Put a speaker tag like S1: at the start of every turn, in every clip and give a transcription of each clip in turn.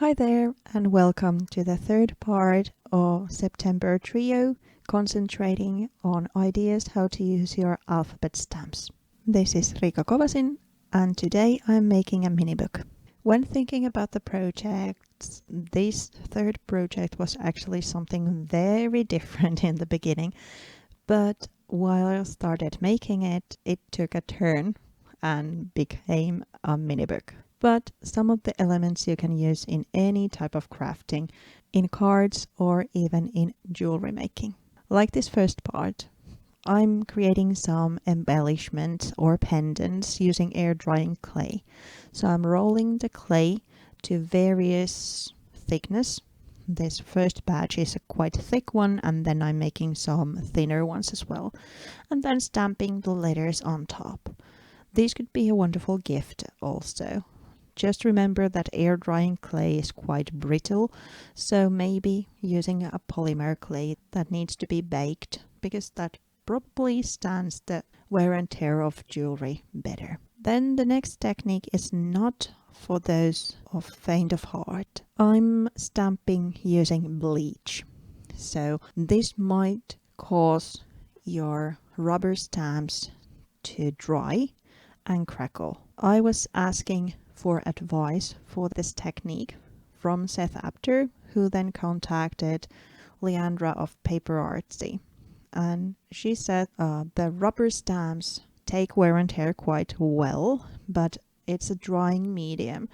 S1: Hi there, and welcome to the third part of September Trio, concentrating on ideas how to use your alphabet stamps. This is Riikka Kovasin, and today I'm making a mini book. When thinking about the projects, this third project was actually something very different in the beginning, but while I started making it, it took a turn and became a mini book. But some of the elements you can use in any type of crafting, in cards or even in jewelry making. Like this first part, I'm creating some embellishments or pendants using air drying clay. So I'm rolling the clay to various thickness. This first batch is a quite thick one, and then I'm making some thinner ones as well, and then stamping the letters on top. These could be a wonderful gift also. Just remember that air drying clay is quite brittle, so maybe using a polymer clay that needs to be baked, because that probably stands the wear and tear of jewelry better. Then the next technique is not for those of faint of heart. I'm stamping using bleach. So this might cause your rubber stamps to dry and crackle. I was asking for advice for this technique from Seth Apter, who then contacted Leandra of Paper Artsy. And she said the rubber stamps take wear and tear quite well, but it's a drying medium,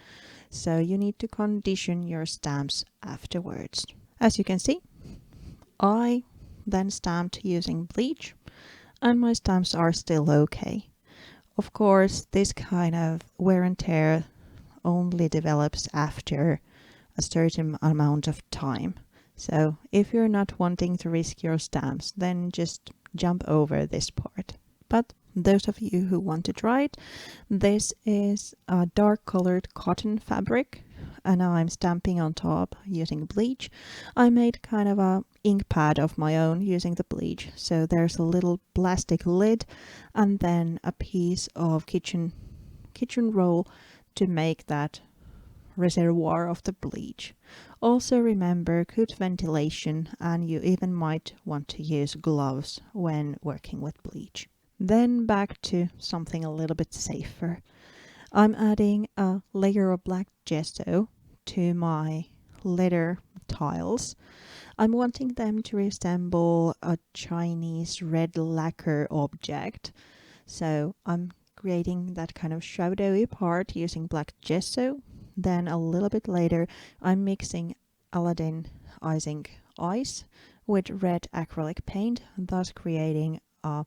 S1: so you need to condition your stamps afterwards. As you can see, I then stamped using bleach, and my stamps are still okay. Of course, this kind of wear and tear only develops after a certain amount of time. So if you're not wanting to risk your stamps, then just jump over this part. But those of you who want to try it, this is a dark colored cotton fabric, and I'm stamping on top using bleach. I made kind of a ink pad of my own using the bleach. So there's a little plastic lid and then a piece of kitchen roll to make that reservoir of the bleach. Also remember good ventilation, and you even might want to use gloves when working with bleach. Then back to something a little bit safer. I'm adding a layer of black gesso to my letter tiles. I'm wanting them to resemble a Chinese red lacquer object. So I'm creating that kind of shadowy part using black gesso. Then a little bit later, I'm mixing Aladdin icing ice with red acrylic paint, thus creating a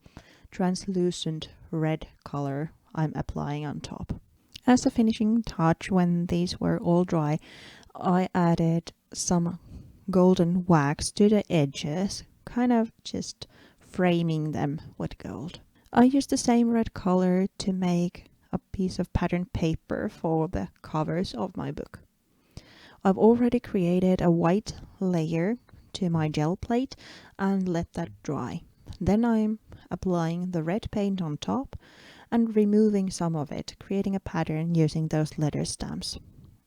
S1: translucent red color I'm applying on top. As a finishing touch, when these were all dry, I added some golden wax to the edges, kind of just framing them with gold. I used the same red color to make a piece of pattern paper for the covers of my book. I've already created a white layer to my gel plate and let that dry. Then I'm applying the red paint on top and removing some of it, creating a pattern using those letter stamps.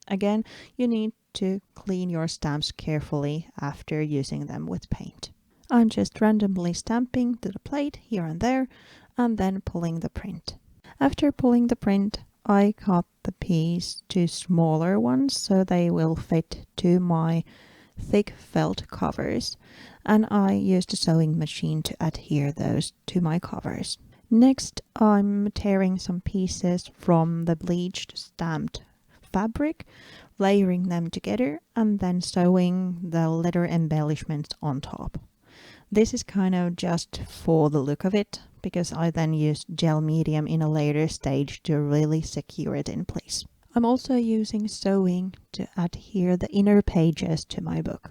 S1: Again, you need to clean your stamps carefully after using them with paint. I'm just randomly stamping to the plate here and there, and then pulling the print. After pulling the print, I cut the piece to smaller ones so they will fit to my thick felt covers, and I used a sewing machine to adhere those to my covers. Next, I'm tearing some pieces from the bleached stamped fabric, layering them together, and then sewing the letter embellishments on top. This is kind of just for the look of it, because I then used gel medium in a later stage to really secure it in place. I'm also using sewing to adhere the inner pages to my book.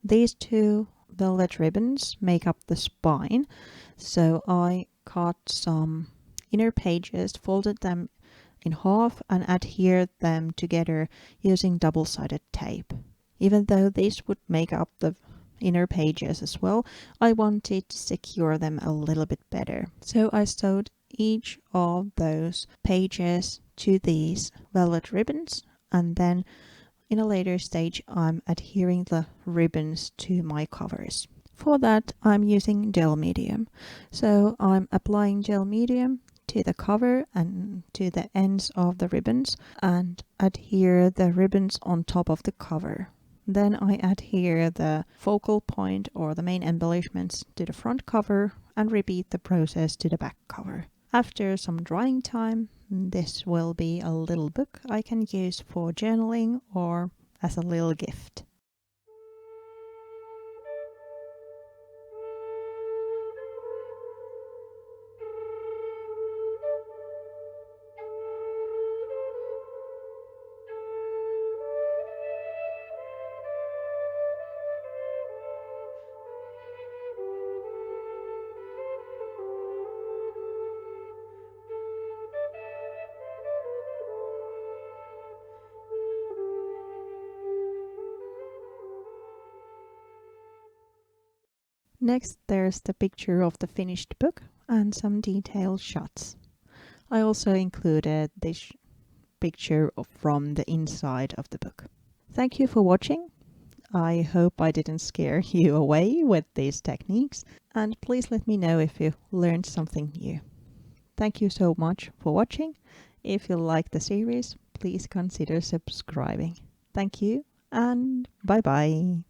S1: These two velvet ribbons make up the spine, so I cut some inner pages, folded them in half, and adhered them together using double-sided tape. Even though this would make up the inner pages as well, I wanted to secure them a little bit better. So I sewed each of those pages to these velvet ribbons, and then In a later stage, I'm adhering the ribbons to my covers. For that, I'm using gel medium. So I'm applying gel medium to the cover and to the ends of the ribbons and adhere the ribbons on top of the cover. Then I adhere the focal point or the main embellishments to the front cover and repeat the process to the back cover. After some drying time, this will be a little book I can use for journaling or as a little gift. Next, there's the picture of the finished book and some detailed shots. I also included this picture from the inside of the book. Thank you for watching. I hope I didn't scare you away with these techniques, and please let me know if you learned something new. Thank you so much for watching. If you like the series, please consider subscribing. Thank you and bye bye.